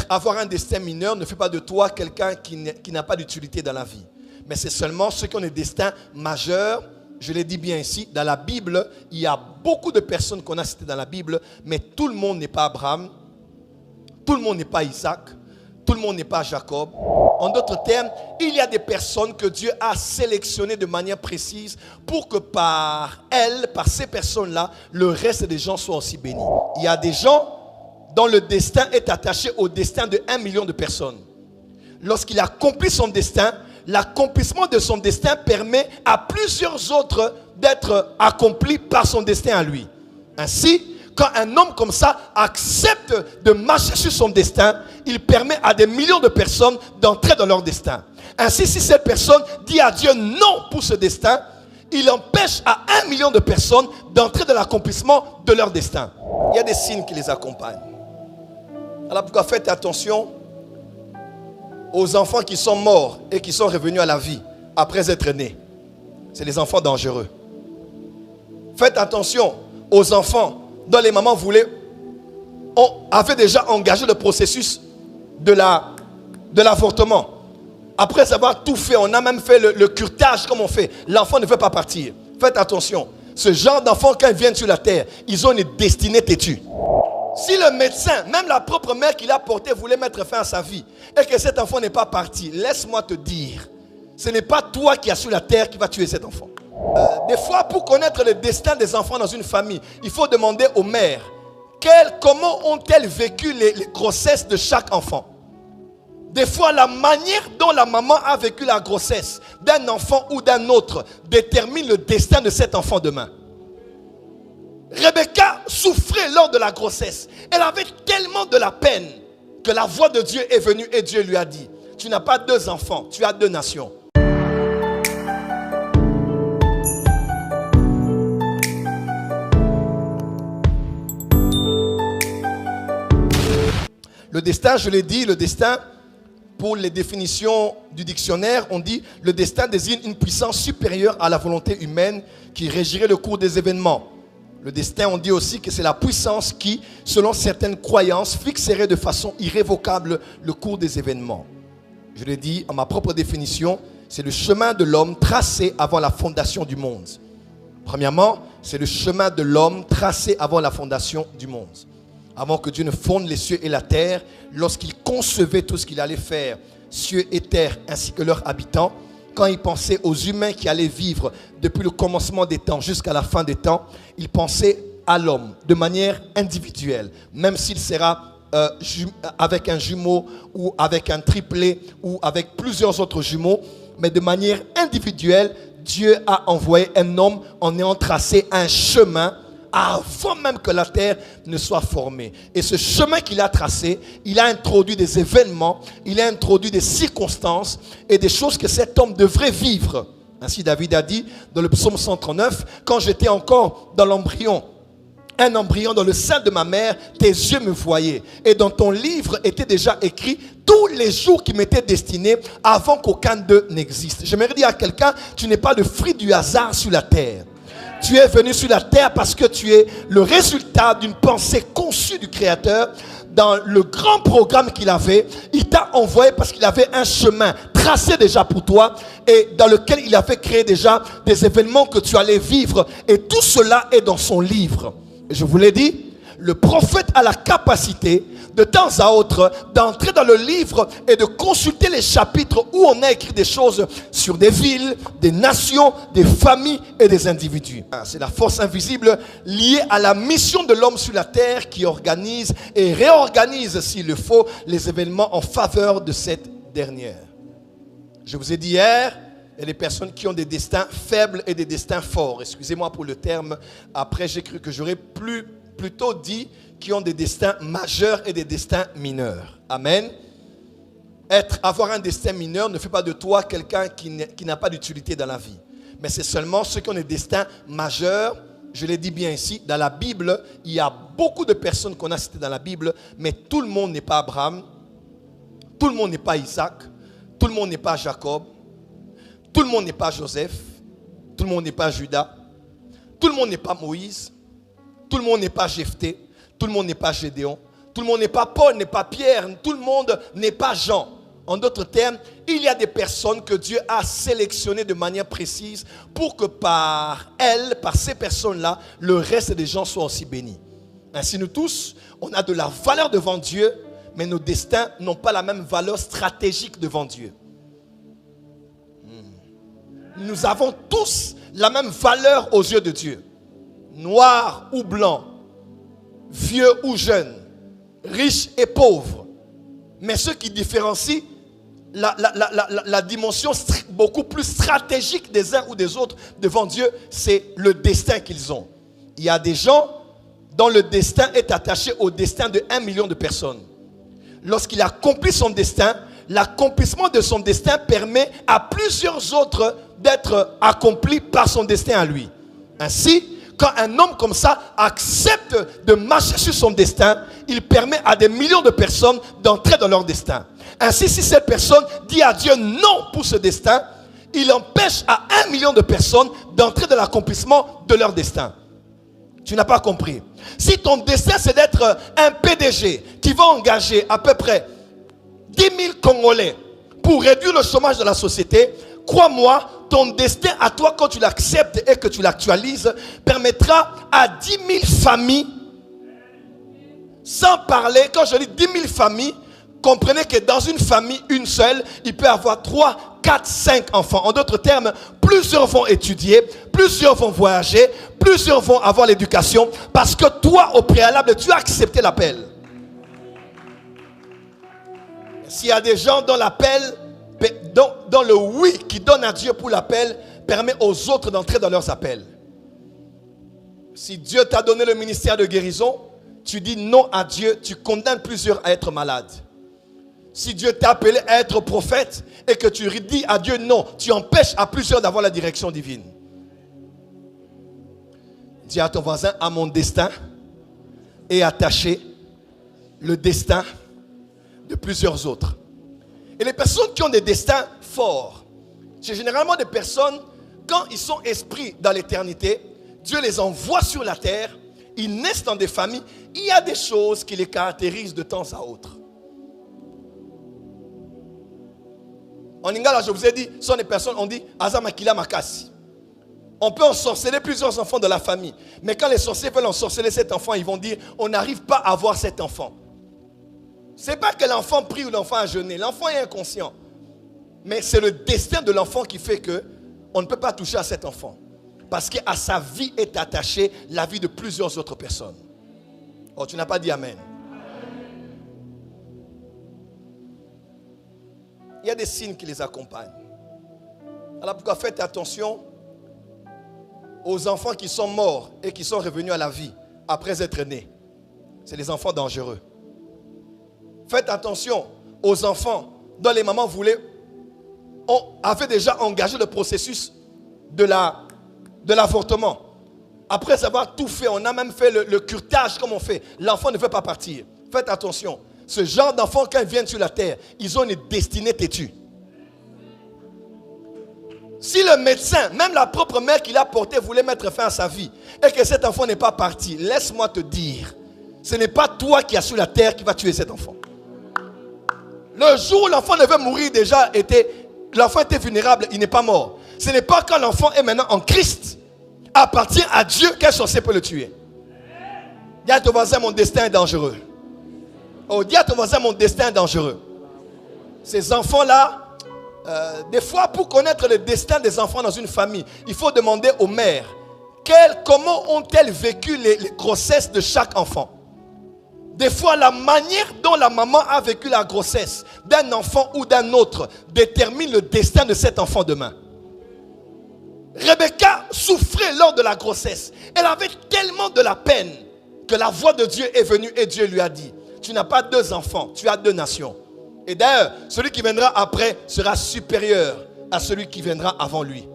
Avoir un destin mineur ne fait pas de toi quelqu'un qui n'a pas d'utilité dans la vie. Mais c'est seulement ceux qui ont des destins majeurs. Je l'ai dit bien ici, dans la Bible, il y a beaucoup de personnes qu'on a citées dans la Bible, mais tout le monde n'est pas Abraham, tout le monde n'est pas Isaac, tout le monde n'est pas Jacob. En d'autres termes, il y a des personnes que Dieu a sélectionnées de manière précise pour que par ces personnes-là, le reste des gens soient aussi bénis. Il y a des gens dont le destin est attaché au destin de 1 million de personnes. Lorsqu'il accomplit son destin, l'accomplissement de son destin permet à plusieurs autres d'être accomplis par son destin à lui. Ainsi, quand un homme comme ça accepte de marcher sur son destin, il permet à des millions de personnes d'entrer dans leur destin. Ainsi, si cette personne dit à Dieu non pour ce destin, il empêche à 1 million de personnes d'entrer dans l'accomplissement de leur destin. Il y a des signes qui les accompagnent. Alors pourquoi faites attention aux enfants qui sont morts et qui sont revenus à la vie après être nés. C'est les enfants dangereux. Faites attention aux enfants dont les mamans avaient déjà engagé le processus de l'avortement. Après avoir tout fait, on a même fait le curtage comme on fait. L'enfant ne veut pas partir. Faites attention. Ce genre d'enfants, quand ils viennent sur la terre, ils ont une destinée têtue. Si le médecin, même la propre mère qui l'a porté, voulait mettre fin à sa vie et que cet enfant n'est pas parti, laisse-moi te dire, ce n'est pas toi qui as sur la terre qui va tuer cet enfant. Des fois, pour connaître le destin des enfants dans une famille, il faut demander aux mères comment ont-elles vécu les grossesses de chaque enfant. Des fois, la manière dont la maman a vécu la grossesse d'un enfant ou d'un autre détermine le destin de cet enfant demain. Rebecca souffrait lors de la grossesse. Elle avait tellement de la peine que la voix de Dieu est venue et Dieu lui a dit, tu n'as pas 2 enfants, tu as 2 nations. Le destin, je l'ai dit, le destin, pour les définitions du dictionnaire, on dit le destin désigne une puissance supérieure à la volonté humaine qui régirait le cours des événements. Le destin, on dit aussi que c'est la puissance qui, selon certaines croyances, fixerait de façon irrévocable le cours des événements. Je l'ai dit en ma propre définition, c'est le chemin de l'homme tracé avant la fondation du monde. Premièrement, c'est le chemin de l'homme tracé avant la fondation du monde. Avant que Dieu ne fonde les cieux et la terre, lorsqu'il concevait tout ce qu'il allait faire, cieux et terre ainsi que leurs habitants, quand il pensait aux humains qui allaient vivre depuis le commencement des temps jusqu'à la fin des temps, il pensait à l'homme de manière individuelle, même s'il sera avec un jumeau ou avec un triplet ou avec plusieurs autres jumeaux, mais de manière individuelle, Dieu a envoyé un homme en ayant tracé un chemin avant même que la terre ne soit formée. Et ce chemin qu'il a tracé, il a introduit des événements, il a introduit des circonstances et des choses que cet homme devrait vivre. Ainsi David a dit dans le psaume 139, quand j'étais encore dans l'embryon, un embryon dans le sein de ma mère, tes yeux me voyaient. Et dans ton livre était déjà écrit tous les jours qui m'étaient destinés avant qu'aucun d'eux n'existe. J'aimerais dire à quelqu'un, tu n'es pas le fruit du hasard sur la terre. Tu es venu sur la terre parce que tu es le résultat d'une pensée conçue du Créateur. Dans le grand programme qu'il avait, il t'a envoyé parce qu'il avait un chemin tracé déjà pour toi et dans lequel il avait créé déjà des événements que tu allais vivre. Et tout cela est dans son livre. Et je vous l'ai dit, le prophète a la capacité de temps à autre d'entrer dans le livre et de consulter les chapitres où on a écrit des choses sur des villes, des nations, des familles et des individus. C'est la force invisible liée à la mission de l'homme sur la terre qui organise et réorganise, s'il le faut, les événements en faveur de cette dernière. Je vous ai dit hier, il y a des personnes qui ont des destins faibles et des destins forts. Excusez-moi pour le terme. Après, j'ai cru que j'aurais plutôt dit qui ont des destins majeurs et des destins mineurs. Amen. Avoir un destin mineur ne fait pas de toi quelqu'un qui n'a pas d'utilité dans la vie. Mais c'est seulement ceux qui ont des destins majeurs. Je l'ai dit bien ici, dans la Bible, il y a beaucoup de personnes qu'on a citées dans la Bible, mais tout le monde n'est pas Abraham, tout le monde n'est pas Isaac, tout le monde n'est pas Jacob, tout le monde n'est pas Joseph, tout le monde n'est pas Judas, tout le monde n'est pas Moïse, tout le monde n'est pas Jephthé, tout le monde n'est pas Gédéon, tout Tout le monde n'est pas Paul, n'est pas Pierre. Tout le monde n'est pas Jean. En d'autres termes, il y a des personnes que Dieu a sélectionnées de manière précise pour que par elles, par ces personnes-là, le reste des gens soient aussi bénis. Ainsi, nous tous, on a de la valeur devant Dieu, mais nos destins n'ont pas la même valeur stratégique devant Dieu. Nous avons tous la même valeur aux yeux de Dieu. Noir ou blanc, vieux ou jeune, riche et pauvre. Mais ce qui différencie la dimension beaucoup plus stratégique des uns ou des autres devant Dieu, c'est le destin qu'ils ont. Il y a des gens dont le destin est attaché au destin de 1 million de personnes. Lorsqu'il accomplit son destin, l'accomplissement de son destin permet à plusieurs autres d'être accomplis par son destin à lui. Ainsi, quand un homme comme ça accepte de marcher sur son destin, il permet à des millions de personnes d'entrer dans leur destin. Ainsi, si cette personne dit à Dieu non pour ce destin, il empêche à 1 million de personnes d'entrer dans l'accomplissement de leur destin. Tu n'as pas compris. Si ton destin c'est d'être un PDG qui va engager à peu près 10 000 Congolais pour réduire le chômage de la société, crois-moi, ton destin à toi, quand tu l'acceptes et que tu l'actualises, permettra à 10 000 familles, sans parler, quand je dis 10 000 familles, comprenez que dans une famille, une seule, il peut y avoir 3, 4, 5 enfants. En d'autres termes, plusieurs vont étudier, plusieurs vont voyager, plusieurs vont avoir l'éducation, parce que toi, au préalable, tu as accepté l'appel. S'il y a des gens dont l'appel, dont le oui qui donne à Dieu pour l'appel permet aux autres d'entrer dans leurs appels. Si Dieu t'a donné le ministère de guérison, tu dis non à Dieu, tu condamnes plusieurs à être malades. Si Dieu t'a appelé à être prophète et que tu dis à Dieu non, tu empêches à plusieurs d'avoir la direction divine. Dis à ton voisin, à mon destin est attaché le destin de plusieurs autres. Et les personnes qui ont des destins forts, c'est généralement des personnes, quand ils sont esprits dans l'éternité, Dieu les envoie sur la terre, ils naissent dans des familles, il y a des choses qui les caractérisent de temps à autre. En Lingala, je vous ai dit, ce sont des personnes, on dit Azamakila Makasi. On peut ensorceler plusieurs enfants de la famille. Mais quand les sorciers veulent ensorceler cet enfant, ils vont dire, on n'arrive pas à avoir cet enfant. Ce n'est pas que l'enfant prie ou l'enfant a jeûné. L'enfant est inconscient. Mais c'est le destin de l'enfant qui fait qu'on ne peut pas toucher à cet enfant. Parce qu'à sa vie est attachée la vie de plusieurs autres personnes. Oh, tu n'as pas dit Amen. Il y a des signes qui les accompagnent. Alors pourquoi faites attention aux enfants qui sont morts et qui sont revenus à la vie après être nés. C'est les enfants dangereux. Faites attention aux enfants dont les mamans avaient déjà engagé le processus de l'avortement. Après avoir tout fait, on a même fait le curtage comme on fait. L'enfant ne veut pas partir. Faites attention. Ce genre d'enfants, quand ils viennent sur la terre, ils ont une destinée têtue. Si le médecin, même la propre mère qui l'a porté, voulait mettre fin à sa vie et que cet enfant n'est pas parti, laisse-moi te dire, ce n'est pas toi qui as sur la terre qui va tuer cet enfant. Le jour où l'enfant devait mourir déjà, l'enfant était vulnérable, il n'est pas mort. Ce n'est pas quand l'enfant est maintenant en Christ, appartient à Dieu qu'un sorcier peut le tuer. Dis à ton voisin, mon destin est dangereux. Oh, dis à ton voisin, mon destin est dangereux. Ces enfants-là, des fois, pour connaître le destin des enfants dans une famille, il faut demander aux mères comment ont-elles vécu les grossesses de chaque enfant. Des fois, la manière dont la maman a vécu la grossesse d'un enfant ou d'un autre détermine le destin de cet enfant demain. Rebecca souffrait lors de la grossesse. Elle avait tellement de la peine que la voix de Dieu est venue et Dieu lui a dit, tu n'as pas 2 enfants, tu as 2 nations. Et d'ailleurs, celui qui viendra après sera supérieur à celui qui viendra avant lui.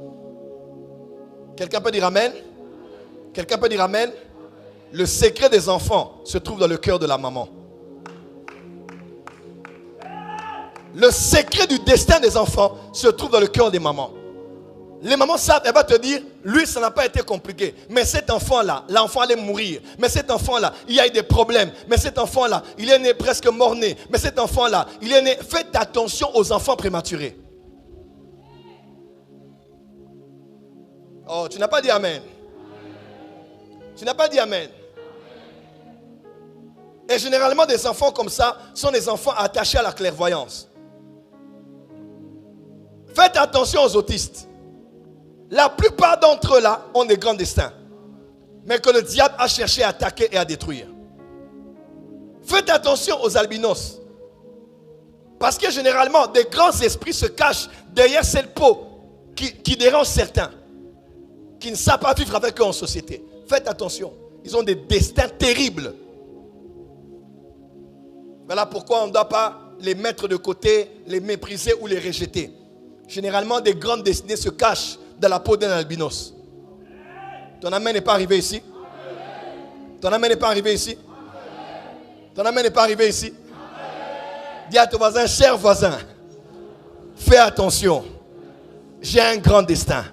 Quelqu'un peut dire Amen? Quelqu'un peut dire Amen? Le secret des enfants se trouve dans le cœur de la maman. Le secret du destin des enfants se trouve dans le cœur des mamans. Les mamans savent, elle va te dire, lui, ça n'a pas été compliqué. Mais cet enfant-là, l'enfant allait mourir. Mais cet enfant-là, il y a eu des problèmes. Mais cet enfant-là, il est né presque mort-né. Mais cet enfant-là, il est né... Faites attention aux enfants prématurés. Oh, tu n'as pas dit amen. Tu n'as pas dit amen. Et généralement, des enfants comme ça sont des enfants attachés à la clairvoyance. Faites attention aux autistes. La plupart d'entre eux là ont des grands destins, mais que le diable a cherché à attaquer et à détruire. Faites attention aux albinos. Parce que généralement, des grands esprits se cachent derrière cette peau qui dérange certains, qui ne savent pas vivre avec eux en société. Faites attention. Ils ont des destins terribles. Voilà pourquoi on ne doit pas les mettre de côté, les mépriser ou les rejeter. Généralement, des grandes destinées se cachent dans la peau d'un albinos. Ton amen n'est pas arrivé ici? Ton amen n'est pas arrivé ici? Ton amen n'est pas arrivé ici? Dis à ton voisin, cher voisin, fais attention. J'ai un grand destin.